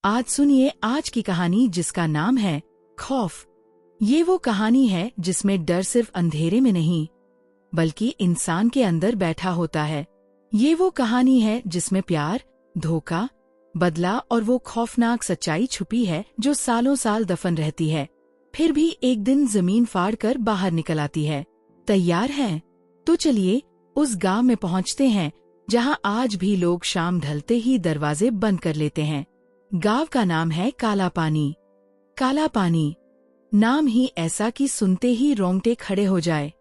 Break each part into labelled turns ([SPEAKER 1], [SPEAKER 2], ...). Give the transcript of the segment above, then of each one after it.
[SPEAKER 1] आज सुनिए आज की कहानी जिसका नाम है खौफ। ये वो कहानी है जिसमें डर सिर्फ अंधेरे में नहीं बल्कि इंसान के अंदर बैठा होता है। ये वो कहानी है जिसमें प्यार, धोखा, बदला और वो खौफनाक सच्चाई छुपी है जो सालों साल दफन रहती है, फिर भी एक दिन जमीन फाड़ कर बाहर निकल आती है। तैयार हैं? तो चलिए उस गांव में पहुंचते हैं जहां आज भी लोग शाम ढलते ही दरवाजे बंद कर लेते हैं। गांव का नाम है काला पानी। काला पानी नाम ही ऐसा कि सुनते ही रोंगटे खड़े हो जाए।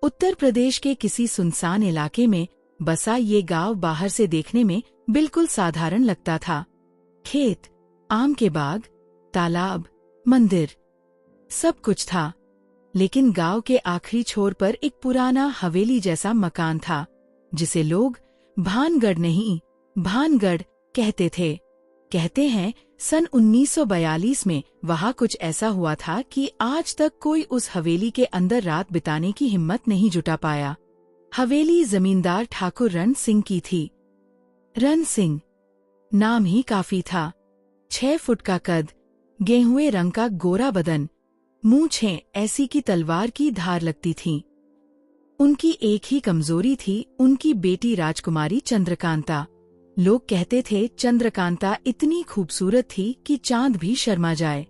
[SPEAKER 1] उत्तर प्रदेश के किसी सुनसान इलाके में बसा ये गांव बाहर से देखने में बिल्कुल साधारण लगता था। खेत, आम के बाग, तालाब, मंदिर, सब कुछ था। लेकिन गांव के आखिरी छोर पर एक पुराना हवेली जैसा मकान था जिसे लोग भानगढ़ नहीं भानगढ़ कहते थे। कहते हैं सन 1942 में वहाँ कुछ ऐसा हुआ था कि आज तक कोई उस हवेली के अंदर रात बिताने की हिम्मत नहीं जुटा पाया। हवेली जमींदार ठाकुर रण सिंह की थी। रण सिंह नाम ही काफी था। 6 फुट का कद, गेहुए रंग का गोरा बदन, मूंछें ऐसी की तलवार की धार लगती थीं। उनकी एक ही कमजोरी थी, उनकी बेटी राजकुमारी चंद्रकांता। लोग कहते थे चंद्रकांता इतनी खूबसूरत थी कि चांद भी शर्मा जाए।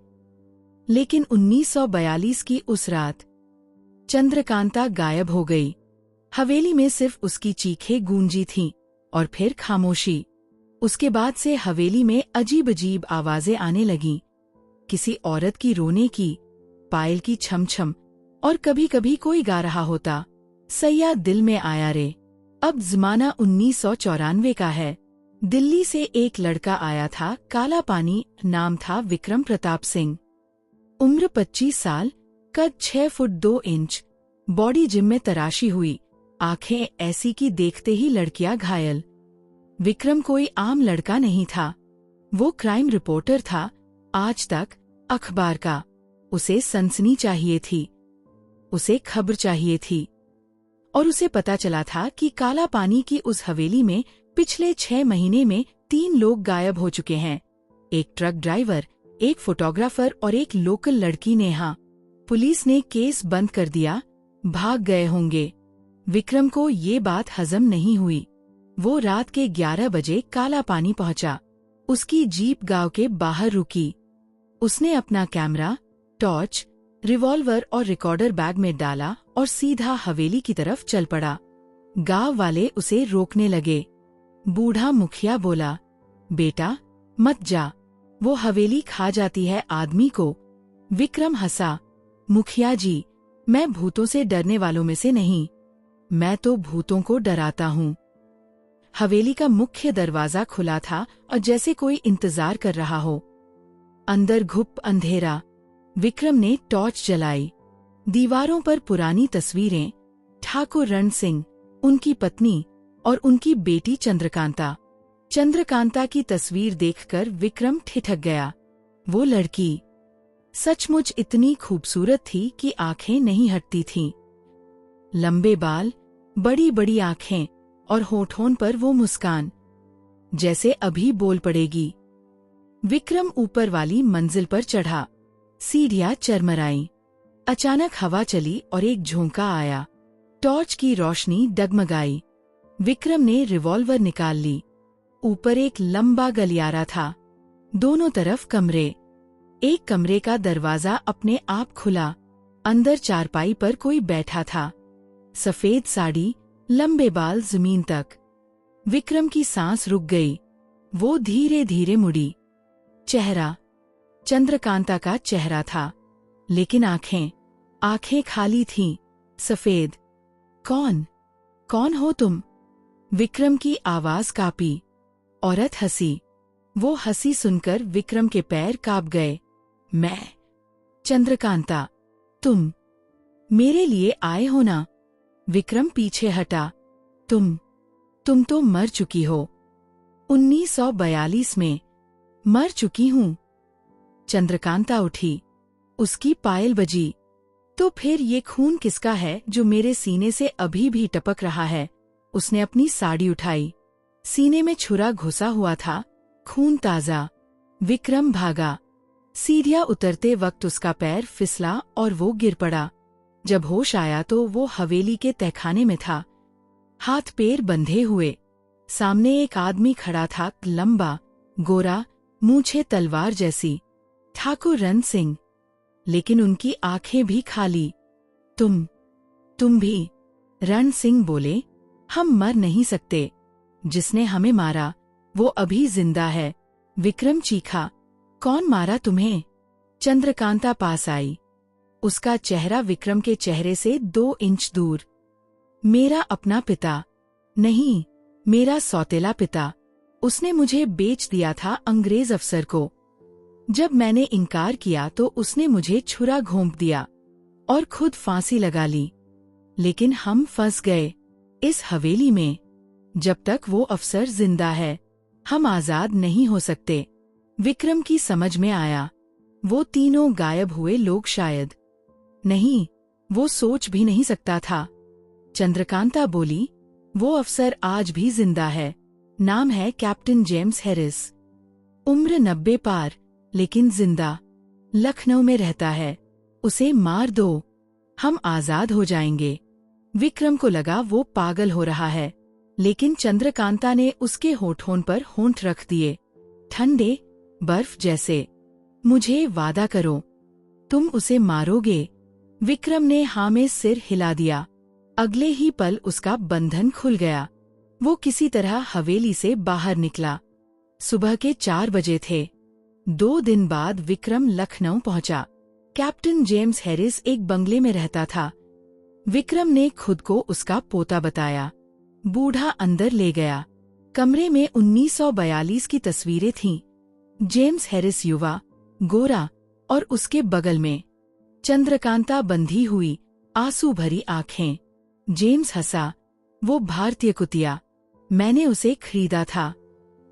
[SPEAKER 1] लेकिन 1942 की उस रात चंद्रकांता गायब हो गई। हवेली में सिर्फ उसकी चीखें गूंजी थीं और फिर खामोशी। उसके बाद से हवेली में अजीब अजीब आवाजें आने लगीं। किसी औरत की रोने की, पायल की छम छम, और कभी कभी कोई गा रहा होता, सैया दिल में आया रे। अब जमाना 1994 का है। दिल्ली से एक लड़का आया था, काला पानी, नाम था विक्रम प्रताप सिंह। उम्र 25 साल, कद 6 फुट 2 इंच, बॉडी जिम में तराशी हुई, आंखें ऐसी कि देखते ही लड़कियां घायल। विक्रम कोई आम लड़का नहीं था, वो क्राइम रिपोर्टर था, आज तक अखबार का। उसे सनसनी चाहिए थी, उसे खबर चाहिए थी, और उसे पता चला था कि काला पानी की उस हवेली में पिछले 6 महीने में 3 लोग गायब हो चुके हैं। एक ट्रक ड्राइवर, एक फोटोग्राफर और एक लोकल लड़की नेहा। पुलिस ने केस बंद कर दिया, भाग गए होंगे। विक्रम को ये बात हजम नहीं हुई। वो रात के 11 बजे काला पानी पहुंचा। उसकी जीप गांव के बाहर रुकी। उसने अपना कैमरा, टॉर्च, रिवॉल्वर और रिकॉर्डर बैग में डाला और सीधा हवेली की तरफ चल पड़ा। गांव वाले उसे रोकने लगे। बूढ़ा मुखिया बोला, बेटा मत जा, वो हवेली खा जाती है आदमी को। विक्रम हंसा, मुखिया जी, मैं भूतों से डरने वालों में से नहीं, मैं तो भूतों को डराता हूँ। हवेली का मुख्य दरवाजा खुला था और जैसे कोई इंतजार कर रहा हो। अंदर घुप अंधेरा। विक्रम ने टॉर्च जलाई। दीवारों पर पुरानी तस्वीरें, ठाकुर रण सिंह, उनकी पत्नी और उनकी बेटी चंद्रकांता। चंद्रकांता की तस्वीर देखकर विक्रम ठिठक गया। वो लड़की सचमुच इतनी खूबसूरत थी कि आंखें नहीं हटती थीं। लंबे बाल, बड़ी बड़ी आंखें और होठों पर वो मुस्कान, जैसे अभी बोल पड़ेगी। विक्रम ऊपर वाली मंजिल पर चढ़ा। सीढ़ियां चरमराईं। अचानक हवा चली और एक झोंका आया। टॉर्च की रोशनी डगमगाई। विक्रम ने रिवॉल्वर निकाल ली। ऊपर एक लंबा गलियारा था, दोनों तरफ कमरे। एक कमरे का दरवाजा अपने आप खुला। अंदर चारपाई पर कोई बैठा था, सफेद साड़ी, लंबे बाल जमीन तक। विक्रम की सांस रुक गई। वो धीरे धीरे मुड़ी। चेहरा चंद्रकांता का चेहरा था, लेकिन आंखें खाली थीं, सफेद। कौन हो तुम? विक्रम की आवाज कांपी। औरत हंसी। वो हंसी सुनकर विक्रम के पैर कांप गए। मैं चंद्रकांता, तुम मेरे लिए आए हो ना? विक्रम पीछे हटा। तुम तो मर चुकी हो। 1942 में मर चुकी हूँ। चंद्रकांता उठी। उसकी पायल बजी। तो फिर ये खून किसका है जो मेरे सीने से अभी भी टपक रहा है? उसने अपनी साड़ी उठाई। सीने में छुरा घुसा हुआ था, खून ताजा। विक्रम भागा। सीढ़ियां उतरते वक्त उसका पैर फिसला और वो गिर पड़ा। जब होश आया तो वो हवेली के तहखाने में था, हाथ पैर बंधे हुए। सामने एक आदमी खड़ा था, लंबा, गोरा, मूंछें तलवार जैसी। ठाकुर रण सिंह। लेकिन उनकी आंखें भी खाली। तुम भी? रण सिंह बोले, हम मर नहीं सकते। जिसने हमें मारा वो अभी जिंदा है। विक्रम चीखा, कौन मारा तुम्हें? चंद्रकांता पास आई। उसका चेहरा विक्रम के चेहरे से 2 इंच दूर। मेरा अपना पिता नहीं, मेरा सौतेला पिता। उसने मुझे बेच दिया था अंग्रेज अफसर को। जब मैंने इनकार किया तो उसने मुझे छुरा घोंप दिया और खुद फांसी लगा ली। लेकिन हम फंस गए इस हवेली में। जब तक वो अफसर जिंदा है हम आजाद नहीं हो सकते। विक्रम की समझ में आया, वो तीनों गायब हुए लोग शायद नहीं, वो सोच भी नहीं सकता था। चंद्रकांता बोली, वो अफसर आज भी जिंदा है। नाम है कैप्टन जेम्स हैरिस। उम्र 90 पार, लेकिन जिंदा। लखनऊ में रहता है। उसे मार दो, हम आजाद हो जाएंगे। विक्रम को लगा वो पागल हो रहा है, लेकिन चंद्रकांता ने उसके होठों पर होंठ रख दिए, ठंडे, बर्फ जैसे। मुझे वादा करो, तुम उसे मारोगे? विक्रम ने हाँ में सिर हिला दिया। अगले ही पल उसका बंधन खुल गया। वो किसी तरह हवेली से बाहर निकला। सुबह के 4 बजे थे। 2 दिन बाद विक्रम लखनऊ पहुंचा। कैप्टन जेम्स हैरिस एक बंगले में रहता था। विक्रम ने खुद को उसका पोता बताया। बूढ़ा अंदर ले गया। कमरे में 1942 की तस्वीरें थीं। जेम्स हैरिस युवा, गोरा, और उसके बगल में चंद्रकांता बंधी हुई, आंसू भरी आंखें। जेम्स हंसा, वो भारतीय कुतिया। मैंने उसे खरीदा था,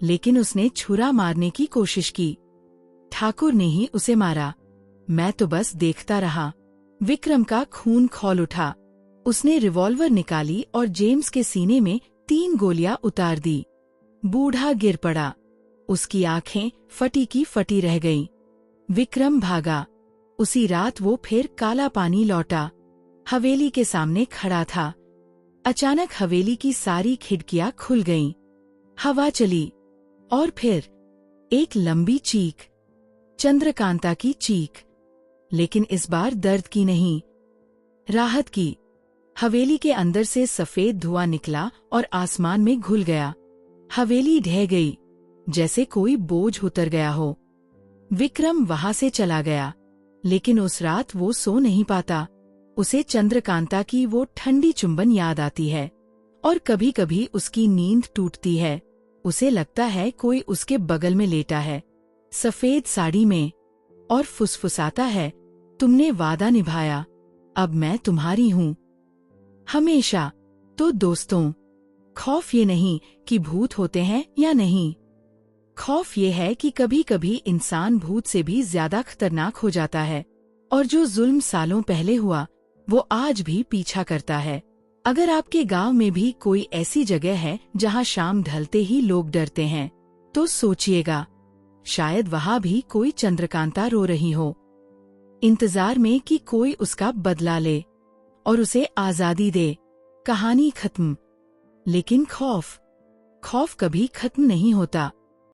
[SPEAKER 1] लेकिन उसने छुरा मारने की कोशिश की। ठाकुर ने ही उसे मारा, मैं तो बस देखता रहा। विक्रम का खून खौल उठा। उसने रिवॉल्वर निकाली और जेम्स के सीने में 3 गोलियां उतार दी। बूढ़ा गिर पड़ा। उसकी आंखें फटी की फटी रह गईं। विक्रम भागा। उसी रात वो फिर काला पानी लौटा। हवेली के सामने खड़ा था। अचानक हवेली की सारी खिड़कियां खुल गईं। हवा चली और फिर एक लंबी चीख, चंद्रकांता की चीख। लेकिन इस बार दर्द की नहीं, राहत की। हवेली के अंदर से सफेद धुआं निकला और आसमान में घुल गया। हवेली ढह गई, जैसे कोई बोझ उतर गया हो। विक्रम वहां से चला गया, लेकिन उस रात वो सो नहीं पाता। उसे चंद्रकांता की वो ठंडी चुंबन याद आती है, और कभी कभी उसकी नींद टूटती है। उसे लगता है कोई उसके बगल में लेटा है, सफेद साड़ी में, और फुसफुसाता है, तुमने वादा निभाया, अब मैं तुम्हारी हूँ हमेशा। तो दोस्तों, खौफ ये नहीं कि भूत होते हैं या नहीं, खौफ ये है कि कभी कभी इंसान भूत से भी ज्यादा खतरनाक हो जाता है, और जो जुल्म सालों पहले हुआ वो आज भी पीछा करता है। अगर आपके गांव में भी कोई ऐसी जगह है जहां शाम ढलते ही लोग डरते हैं, तो सोचिएगा, शायद वहां भी कोई चंद्रकांता रो रही हो, इंतजार में कि कोई उसका बदला ले और उसे आजादी दे। कहानी खत्म, लेकिन खौफ कभी खत्म नहीं होता।